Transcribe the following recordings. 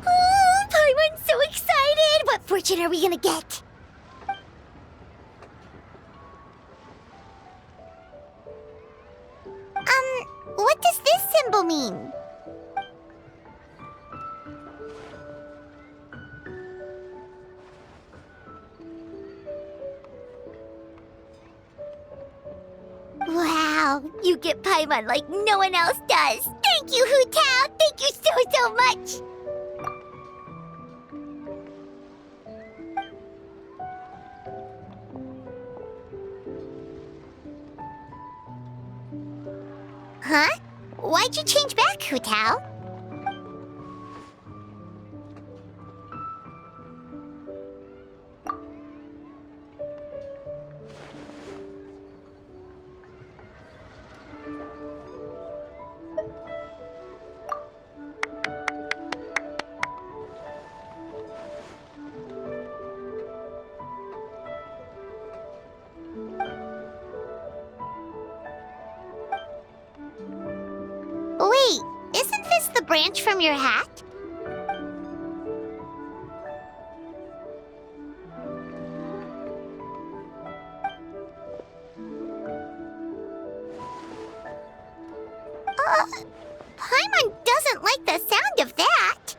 Oh, Paimon's so excited! What fortune are we gonna get? What does this symbol mean? Wow, you get Paimon like no one else does. Thank you, Hu Tao. Thank you so much. Huh? Why'd you change back, Hu Tao? Wait, isn't this the branch from your hat? Paimon doesn't like the sound of that.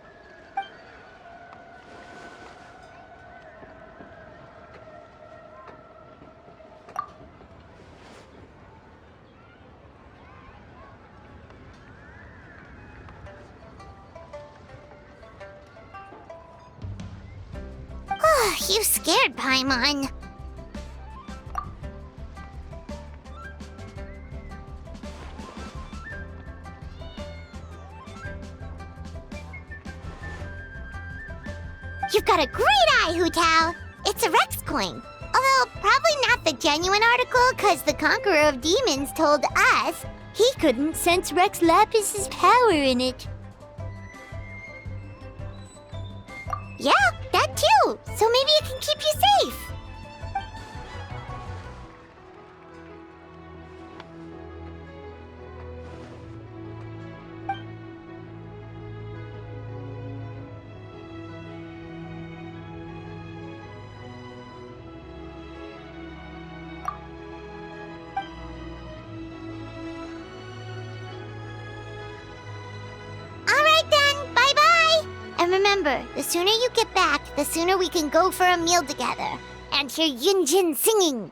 You scared Paimon. You've got a great eye, Hu Tao. It's a Rex coin. Although probably not the genuine article, because the Conqueror of Demons told us he couldn't sense Rex Lapis's power in it. Yeah, that too. So maybe it can keep you safe. And remember, the sooner you get back, the sooner we can go for a meal together and hear Yunjin singing.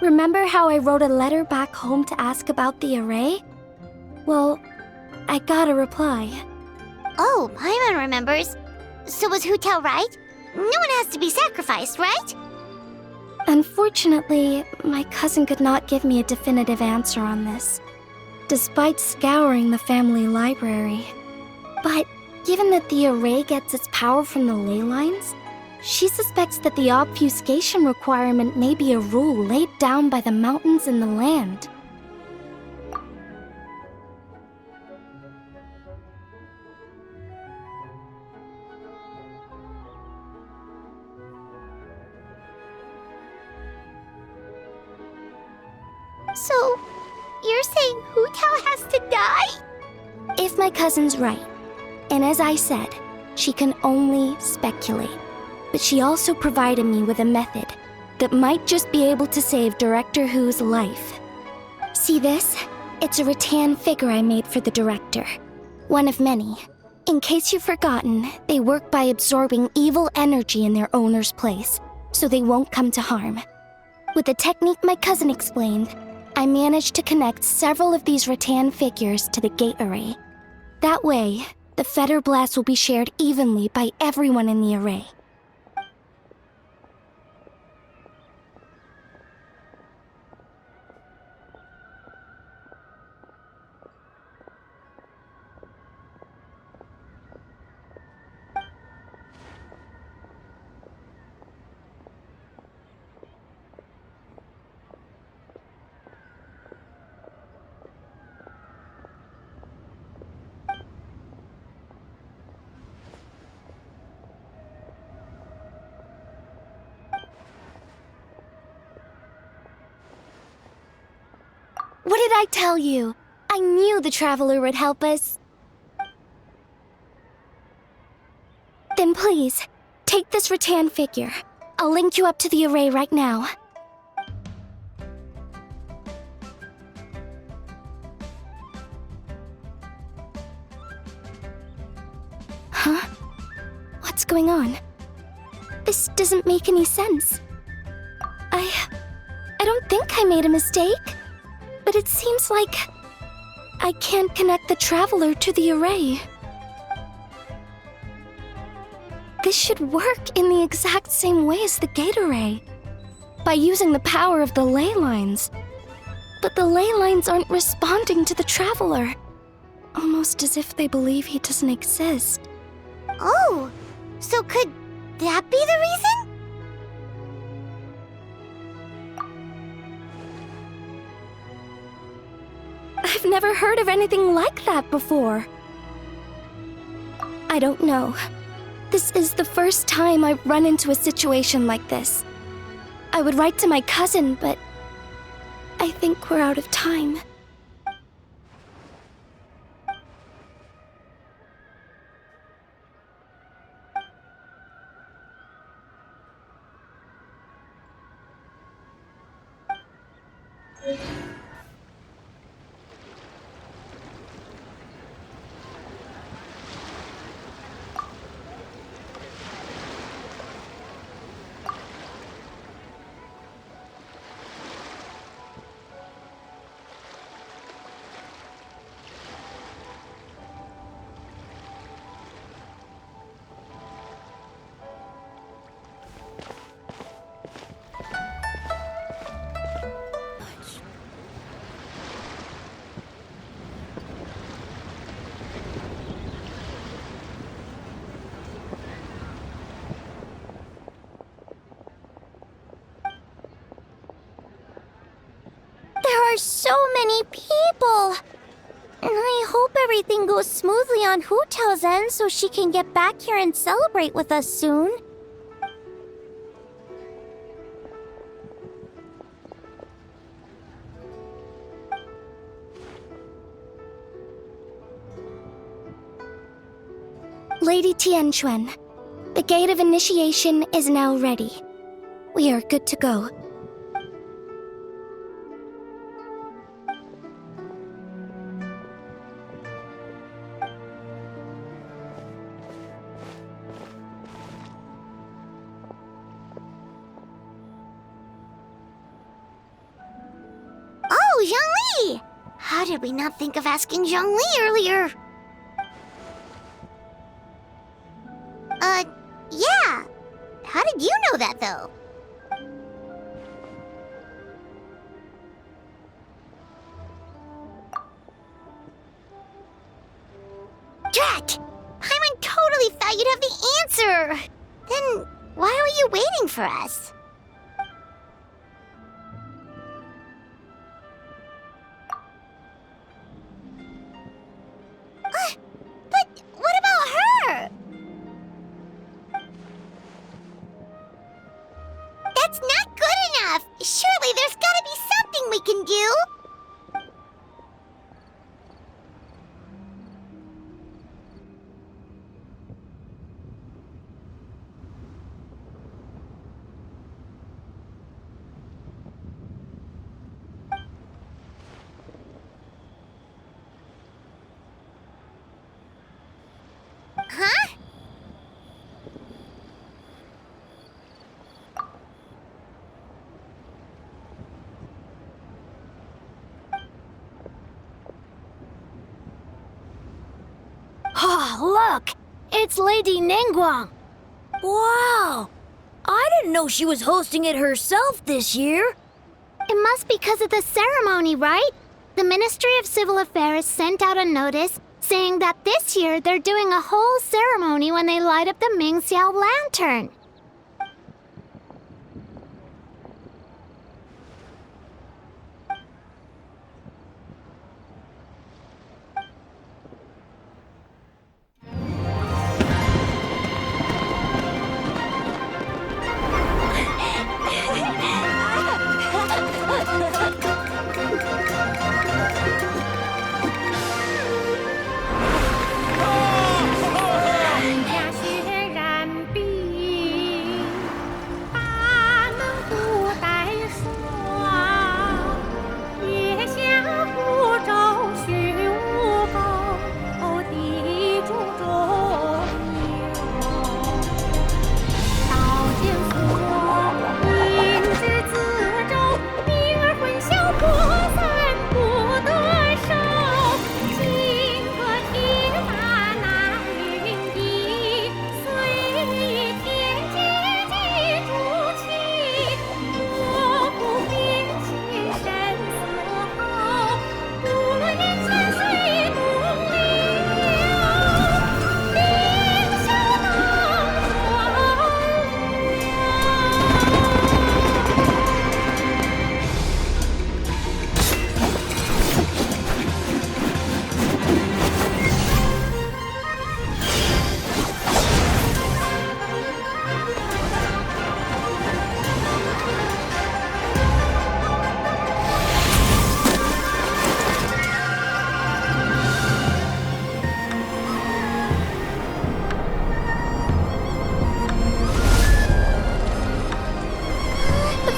Remember how I wrote a letter back home to ask about the array? Well, I got a reply. Oh, Paimon remembers. So was Hu Tao right? No one has to be sacrificed, right? Unfortunately, my cousin could not give me a definitive answer on this, despite scouring the family library. But given that the array gets its power from the ley lines, she suspects that the obfuscation requirement may be a rule laid down by the mountains and the land. So, you're saying Hu Tao has to die? If my cousin's right, and as I said, she can only speculate, but she also provided me with a method that might just be able to save Director Hu's life. See this? It's a rattan figure I made for the director. One of many. In case you've forgotten, they work by absorbing evil energy in their owner's place, so they won't come to harm. With the technique my cousin explained, I managed to connect several of these rattan figures to the gate array. That way, the Fetter Blast will be shared evenly by everyone in the array. What did I tell you? I knew the Traveler would help us. Then please, take this rattan figure. I'll link you up to the array right now. Huh? What's going on? This doesn't make any sense. I don't think I made a mistake. But it seems like I can't connect the Traveler to the array. This should work in the exact same way as the gate array, by using the power of the ley lines. But the ley lines aren't responding to the Traveler, almost as if they believe he doesn't exist. Oh, so could that be the reason? I've never heard of anything like that before. I don't know. This is the first time I've run into a situation like this. I would write to my cousin, but I think we're out of time. There are so many people! I hope everything goes smoothly on Hu Tao's end so she can get back here and celebrate with us soon. Lady Tianquan, the Gate of Initiation is now ready. We are good to go. Oh, Zhongli! How did we not think of asking Zhongli earlier? Yeah. How did you know that, though? Drat! Paimon totally thought you'd have the answer! Then why were you waiting for us? But what about her? That's not good enough! Surely there's gotta be something we can do! Huh? Oh, look! It's Lady Ningguang! Wow! I didn't know she was hosting it herself this year! It must be because of the ceremony, right? The Ministry of Civil Affairs sent out a notice saying that this year they're doing a whole ceremony when they light up the Ming Xiao lantern.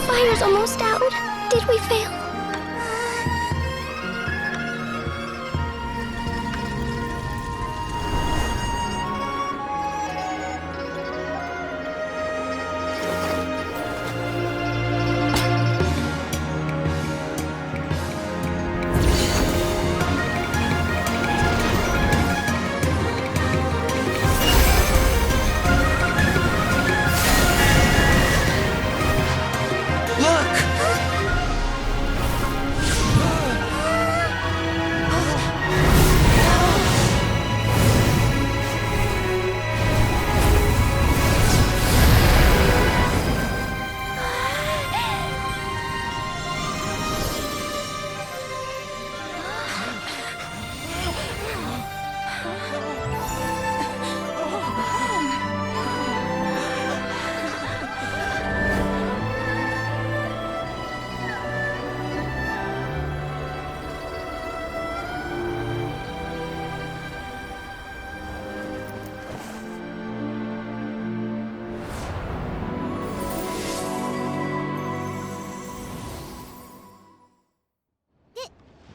Fire's almost out. Did we fail?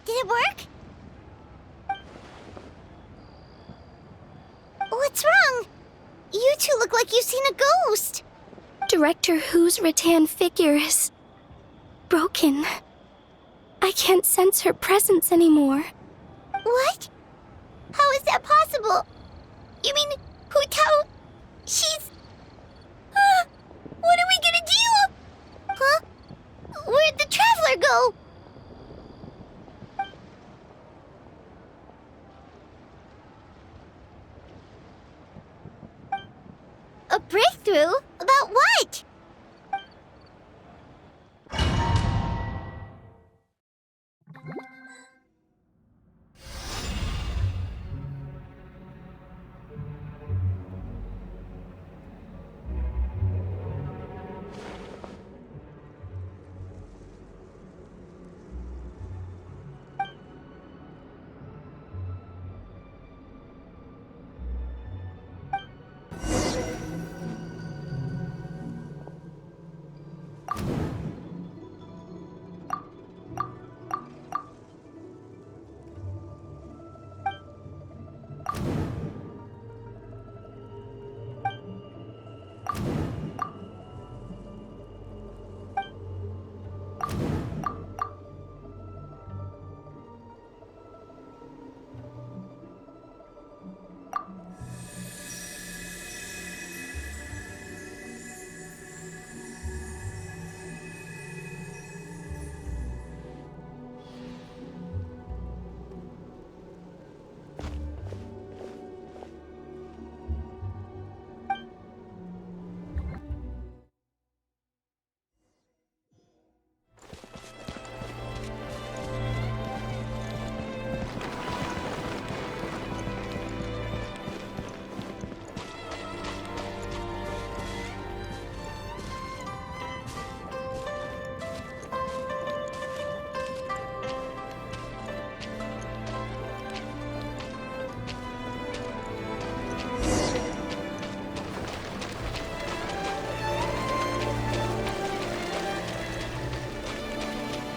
Did it work? What's wrong? You two look like you've seen a ghost. Director Hu's rattan figure is broken. I can't sense her presence anymore. What? How is that possible? You mean Hu Tao? She's... what are we gonna do? Huh? Where'd the traveler go? A breakthrough? About what?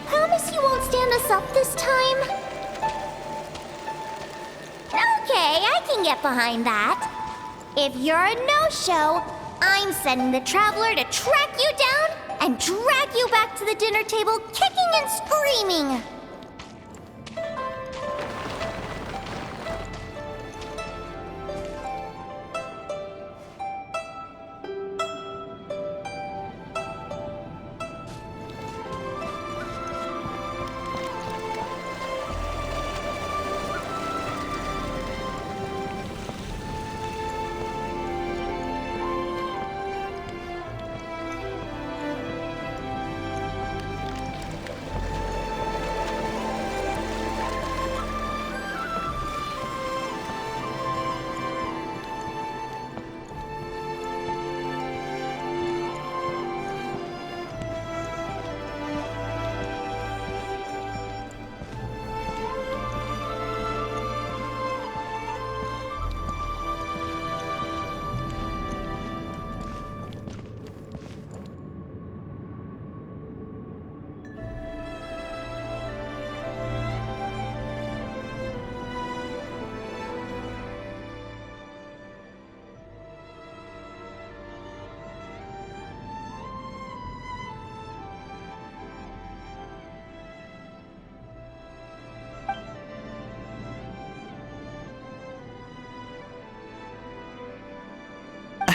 Promise you won't stand us up this time? Okay, I can get behind that. If you're a no-show, I'm sending the traveler to track you down and drag you back to the dinner table kicking and screaming.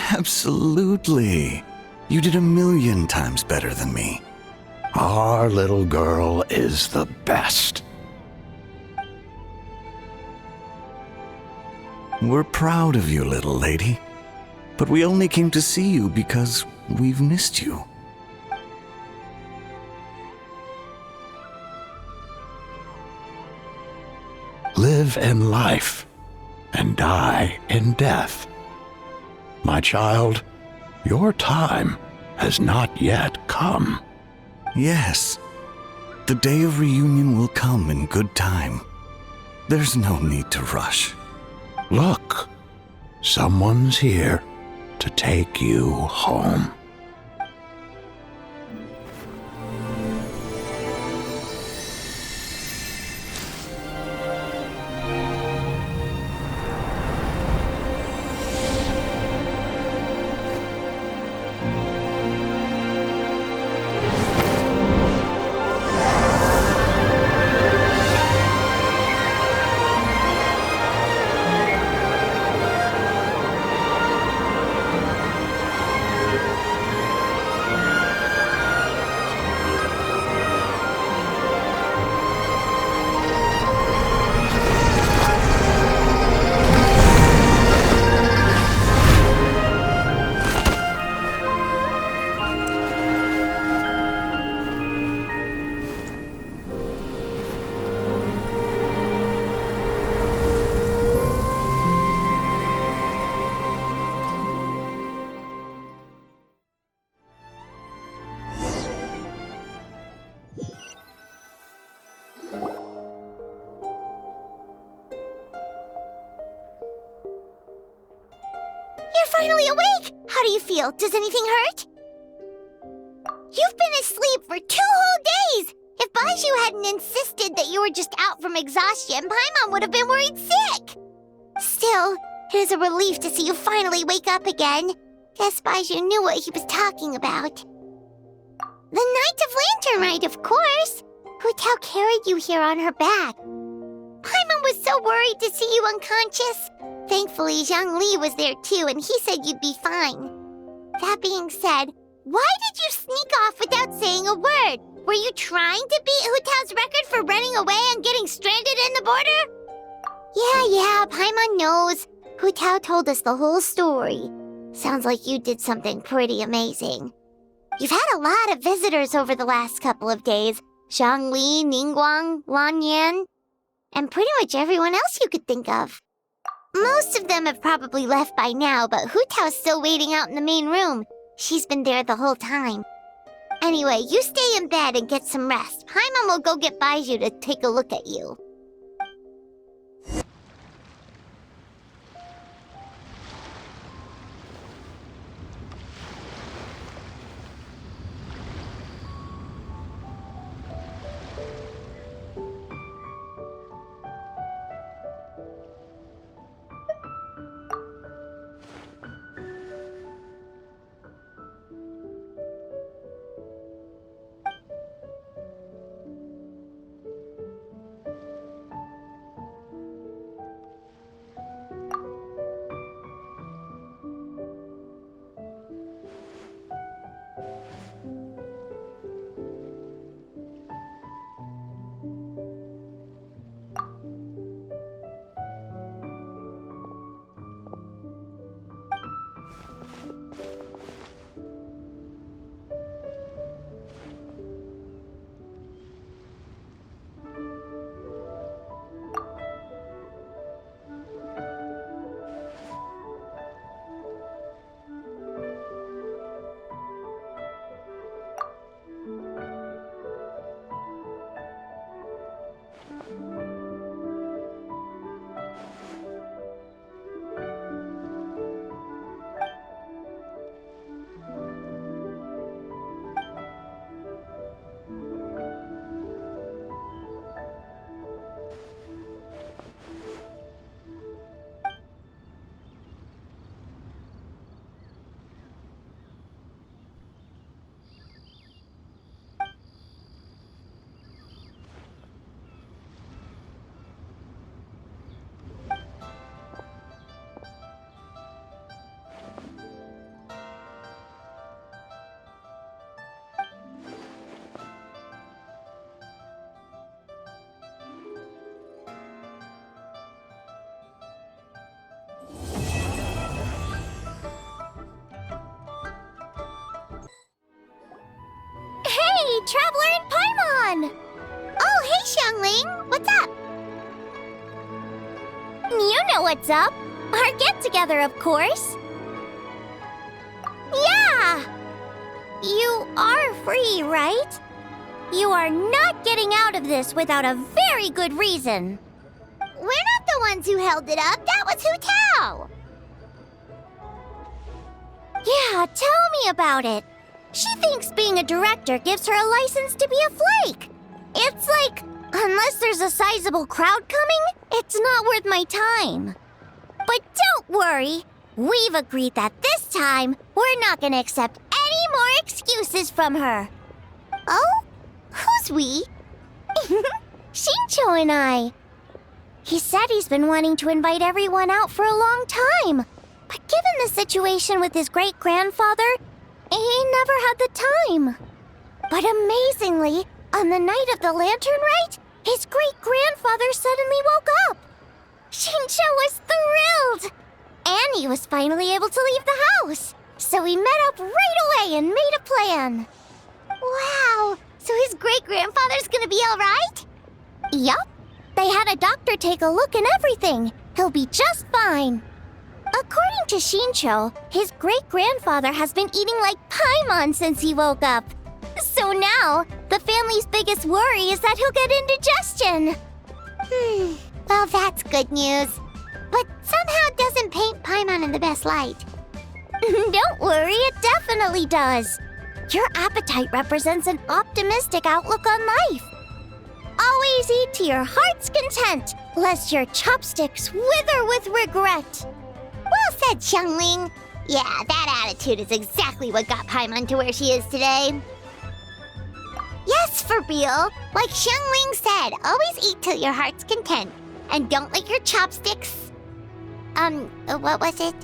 Absolutely. You did 1,000,000 times better than me. Our little girl is the best. We're proud of you, little lady. But we only came to see you because we've missed you. Live in life and die in death. My child, your time has not yet come. Yes. The day of reunion will come in good time. There's no need to rush. Look, someone's here to take you home. finally awake! How do you feel? Does anything hurt? You've been asleep for 2 whole days! If Baiju hadn't insisted that you were just out from exhaustion, Paimon would have been worried sick! Still, it is a relief to see you finally wake up again. Guess Baiju knew what he was talking about. The Knight of Lantern Rite, of course! Hu Tao carried you here on her back. Paimon was so worried to see you unconscious. Thankfully, Zhangli was there too, and he said you'd be fine. That being said, why did you sneak off without saying a word? Were you trying to beat Hu Tao's record for running away and getting stranded in the border? Yeah, Paimon knows. Hu Tao told us the whole story. Sounds like you did something pretty amazing. You've had a lot of visitors over the last couple of days. Zhangli, Ningguang, Lan Yan, and pretty much everyone else you could think of. Most of them have probably left by now, but Hu Tao's still waiting out in the main room. She's been there the whole time. Anyway, you stay in bed and get some rest. Paimon will go get Baiju to take a look at you. Traveler and Paimon! Oh, hey, Xiangling! What's up? You know what's up. Our get-together, of course. Yeah! You are free, right? You are not getting out of this without a very good reason. We're not the ones who held it up. That was Hu Tao. Yeah, tell me about it. She thinks being a director gives her a license to be a flake. It's like, unless there's a sizable crowd coming, it's not worth my time. But don't worry. We've agreed that this time, we're not gonna accept any more excuses from her. Oh? Who's we? Shincho and I. He said he's been wanting to invite everyone out for a long time. But given the situation with his great-grandfather, he never had the time. But amazingly, on the night of the Lantern Rite, his great-grandfather suddenly woke up. Shincho was thrilled. And he was finally able to leave the house. So we met up right away and made a plan. Wow, so his great-grandfather's gonna be all right? Yup. They had a doctor take a look and everything. He'll be just fine. According to Shincho, his great-grandfather has been eating like Paimon since he woke up. So now, the family's biggest worry is that he'll get indigestion. Well, that's good news. But somehow it doesn't paint Paimon in the best light. Don't worry, it definitely does. Your appetite represents an optimistic outlook on life. Always eat to your heart's content, lest your chopsticks wither with regret. Well said, Xiangling. Yeah, that attitude is exactly what got Paimon to where she is today. Yes, for real. Like Xiangling said, always eat till your heart's content. And don't let your chopsticks... what was it?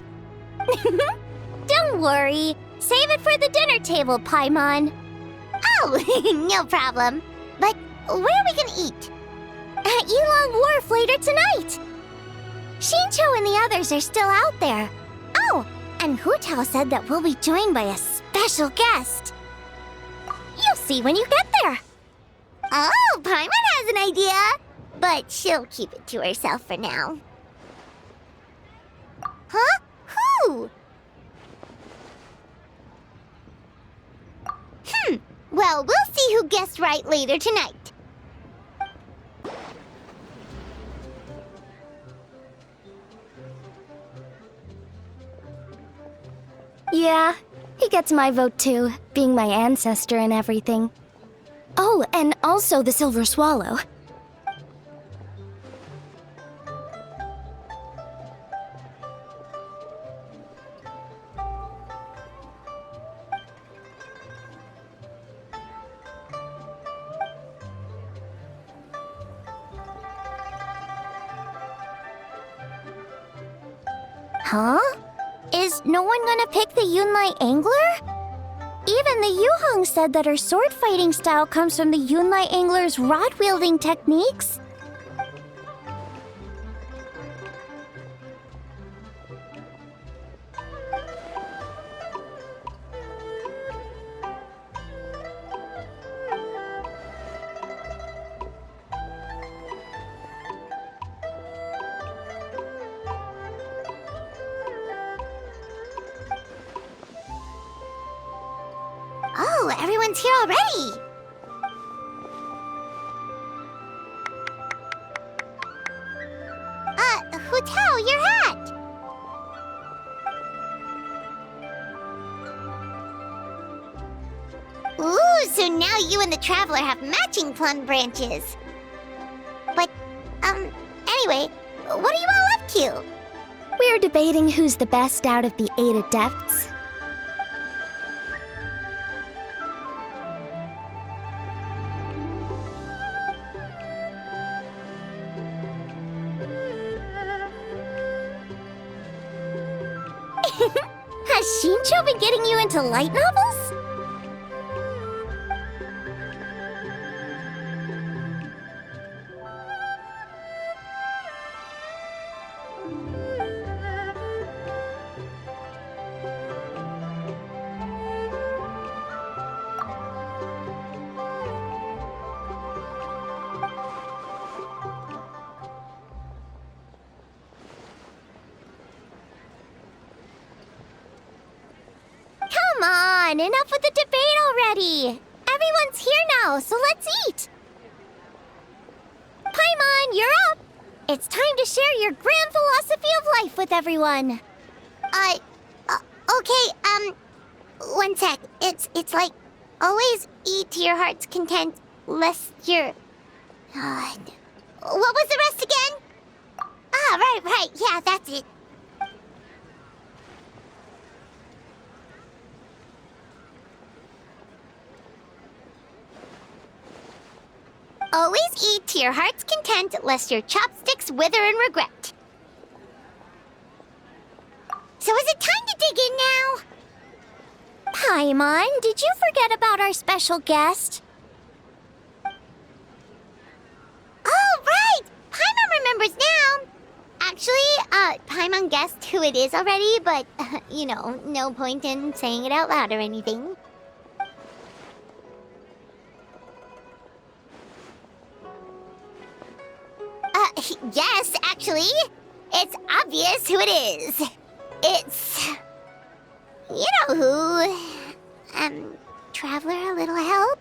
Don't worry. Save it for the dinner table, Paimon. Oh, no problem. But where are we gonna eat? At Yilong Wharf later tonight. Xinqiu and the others are still out there. Oh, and Hu Tao said that we'll be joined by a special guest. You'll see when you get there. Oh, Paimon has an idea. But she'll keep it to herself for now. Huh? Who? Well, we'll see who guessed right later tonight. Yeah, he gets my vote too, being my ancestor and everything. Oh, and also the Silver Swallow. Huh? Is no one gonna pick the Yunlai Angler? Even the Yuhong said that her sword fighting style comes from the Yunlai Angler's rod wielding techniques. Oh, everyone's here already! Hu Tao, your hat! Ooh, so now you and the Traveler have matching plum branches. But, anyway, what are you all up to? We're debating who's the best out of the 8 adepts. Has Xinqiu been getting you into light novels? Come on, enough with the debate already! Everyone's here now, so let's eat! Paimon, you're up! It's time to share your grand philosophy of life with everyone. Okay, one sec. It's like, always eat to your heart's content, lest you're... what was the rest again? Ah, right, yeah, that's it. Always eat to your heart's content, lest your chopsticks wither in regret. So is it time to dig in now? Paimon, did you forget about our special guest? Oh, right! Paimon remembers now! Actually, Paimon guessed who it is already, but, no point in saying it out loud or anything. Yes, actually. It's obvious who it is. It's... you know who. Traveler, a little help?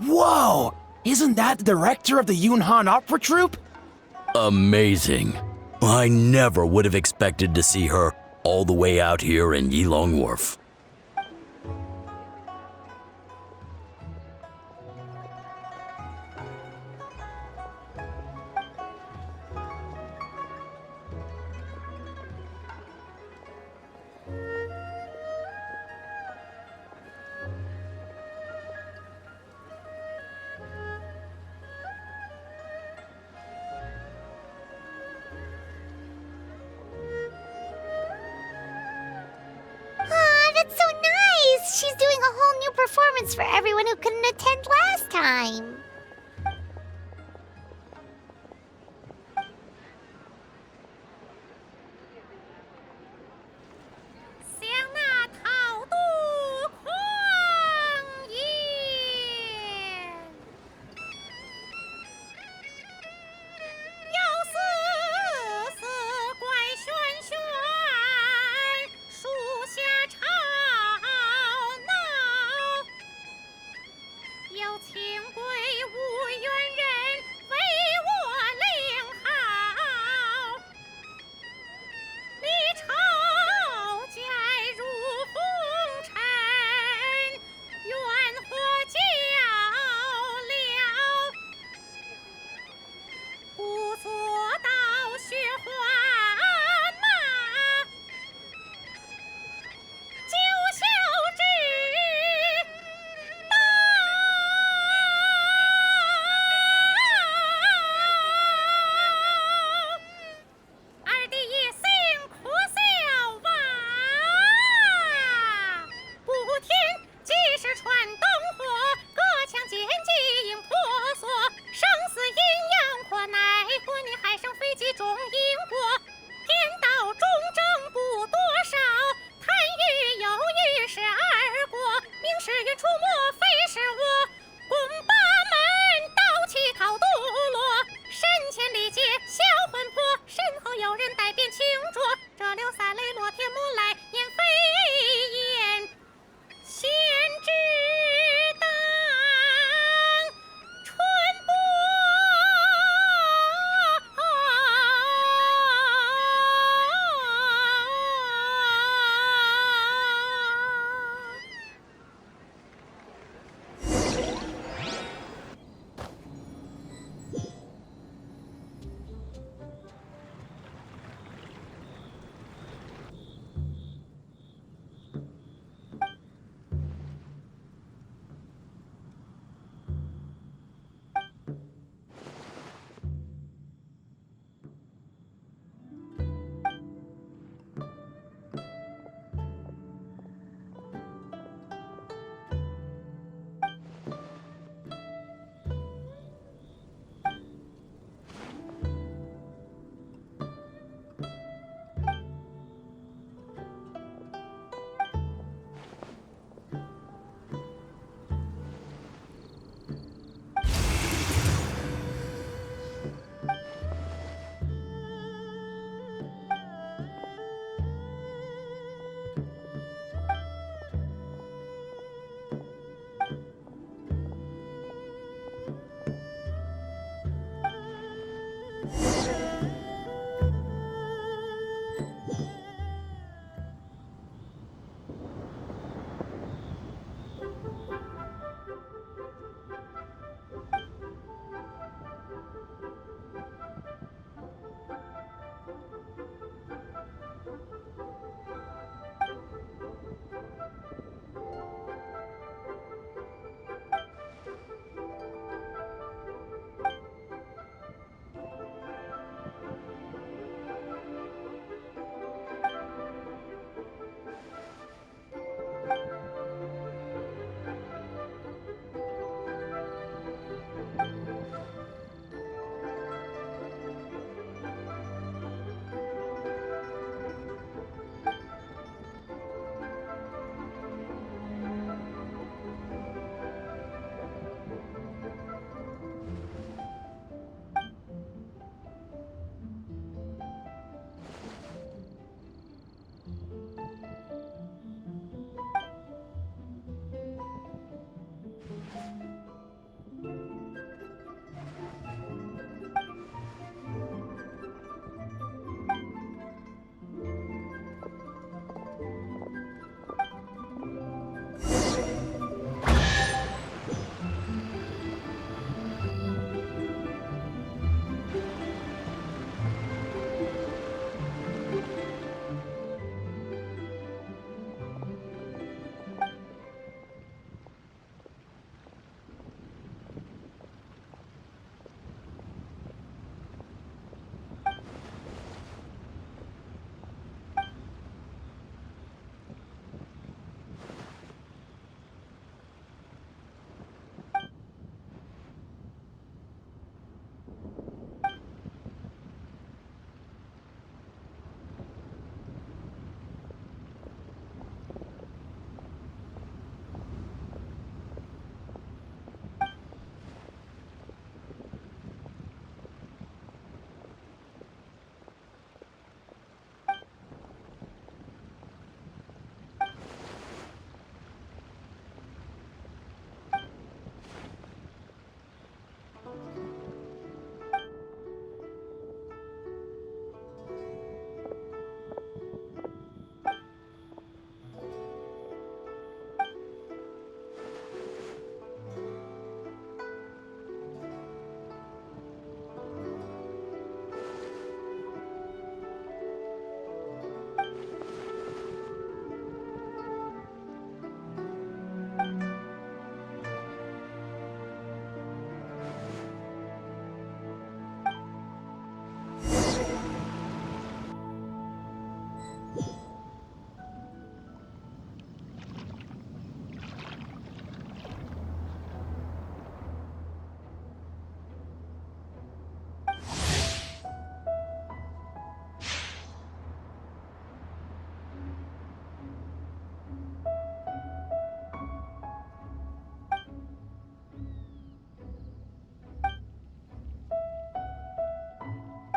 Whoa! Isn't that the director of the Yunhan Opera Troupe? Amazing. I never would have expected to see her all the way out here in Yilong Wharf. Aw, that's so nice! She's doing a whole new performance for everyone who couldn't attend last time.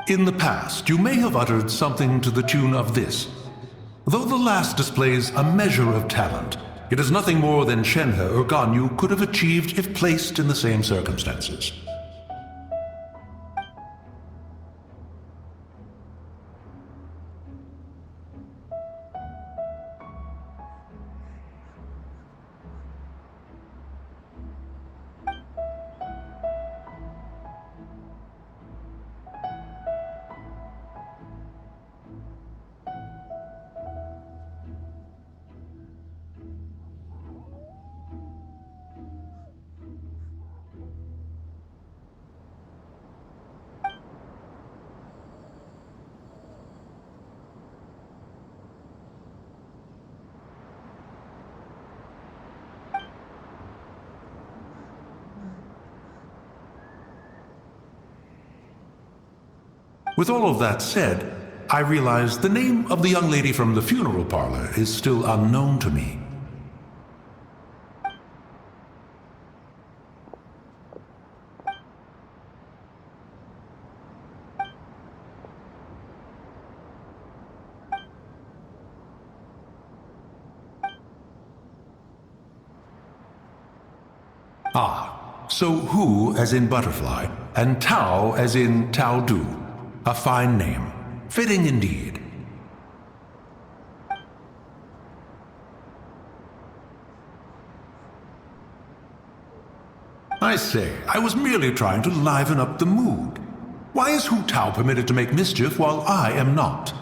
In the past, you may have uttered something to the tune of this. Though the last displays a measure of talent, it is nothing more than Shenhe or Ganyu could have achieved if placed in the same circumstances. With all of that said, I realize the name of the young lady from the funeral parlor is still unknown to me. Ah, so Hu as in butterfly, and Tao as in Tao Du. A fine name. Fitting indeed. I say, I was merely trying to liven up the mood. Why is Hu Tao permitted to make mischief while I am not?